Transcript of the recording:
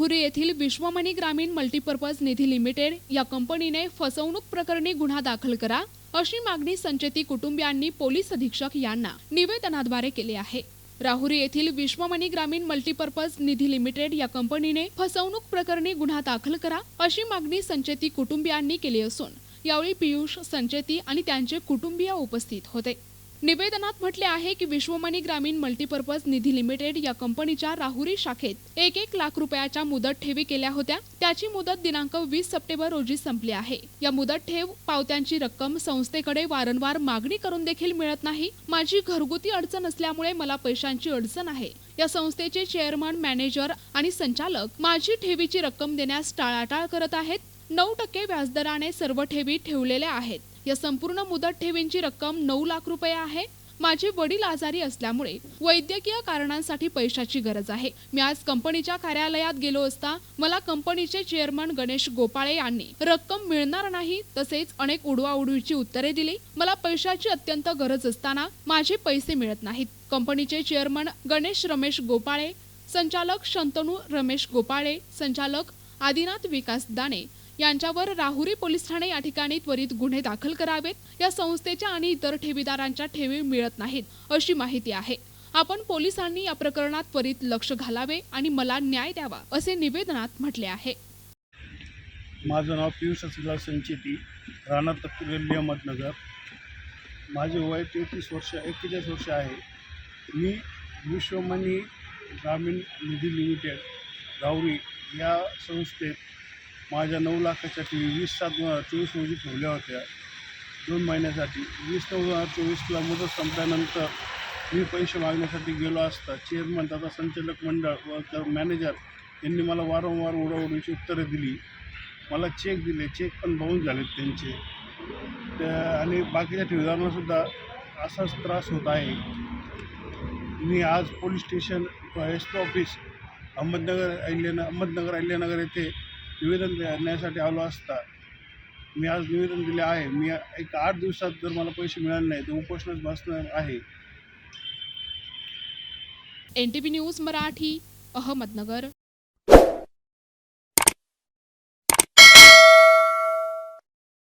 राहुरी येथील विश्वमनी ग्रामीण मल्टीपर्पज निधी लिमिटेड या कंपनीने फसवणूक प्रकरणी गुन्हा दाखल करा अशी मागणी संचेती कुटुंबियांनी पोलीस अधीक्षक यांना निवेदनाद्वारे केली आहे। राहुरी येथील विश्वमनी ग्रामीण मल्टीपर्पज निधी लिमिटेड या कंपनीने फसवणूक प्रकरणी गुन्हा दाखल करा अशी मागणी संचेती कुटुंबियांनी केली असून यावेळी पियुष संचेती आणि त्यांचे कुटुंबीय उपस्थित होते। निवेदनात म्हटले आहे की विश्वमनी ग्रामीण मल्टीपर्पज निधी लिमिटेड या कंपनीच्या राहुरी शाखेत 1 लाख रुपयाच्या मुदत ठेवी केल्या होत्या। त्याची मुदत दिनांक 20 सप्टेंबर रोजी संपली आहे। या मुदत ठेव पावत्यांची रक्कम संस्थेकडे वारंवार मागणी करून देखील मिळत नाही। माझी घरगुती अडचण असल्यामुळे मला पैशांची अडचण आहे। या संस्थेचे चेअरमन, मॅनेजर आणि संचालक माझी ठेवीची रक्कम देण्यास टाळाटाळ करत आहेत। 9% व्याजदराने सर्व ठेवी ठेवलेल्या आहेत। या संपूर्ण मुदत ठेवींची रक्कम 9 लाख रुपये आहे। माझे वडील आजारी असल्यामुळे वैद्यकीय कारणांसाठी पैशाची गरज आहे। मी आज कंपनीच्या कार्यालयात गेलो असता मला कंपनीचे चेअरमन गणेश गोपाळे यांनी रक्कम मिळणार नाही तसेच अनेक उडवाउडवीची उत्तरे दिली। मला पैशाची अत्यंत गरज असताना माझे पैसे मिळत नाहीत। कंपनीचे चेअरमन गणेश रमेश गोपाळे, संचालक शंतनू रमेश गोपाळे, संचालक आदिनाथ विकास दाणे यांच्यावर राहुरी पोलीस ठाणे या ठिकाणी त्वरित गुन्हे दाखल करावेत। या संस्थेच्या आणि इतर ठेवीदारांच्या ठेवी मिळत नाहीत अशी माहिती आहे। आपण पोलिसांनी या प्रकरणात त्वरित लक्ष घालावे आणि मला न्याय द्यावा असे निवेदनात म्हटले आहे। माझं नाव पियुष संचेती, राहणार तक्ती अहमदनगर। माझे वय 41 वर्ष आहे। मी विश्वमनी ग्रामीण निधी लिमिटेड राहुरी या संस्थेत माझ्या 9 लाखाच्या ठेवी 20/7/2024 रोजी ठेवल्या होत्या 2 महिन्यासाठी। 20/9/2024ला मुदत संपल्यानंतर मी पैसे मागण्यासाठी गेलो असता चेअरमन तथा संचालक मंडळ व मॅनेजर यांनी मला वारंवार उडवाउडवीची उत्तरे दिली। मला चेक दिले, चेक पण बाउन्स झालेत त्यांचे। आणि बाकीच्या ठेवीदारांनासुद्धा असाच त्रास होत आहे। मी आज police station SP office Ahmednagar Ahilyanagar येथे निवेदन देण्यासाठी आलो असता मी आज निवेदन दिले आहे। मी 8 दिवसात जर मला पैसे मिळाले नाही तर उपोषणास बसणार आहे। NTV news Marathi, Ahmednagar.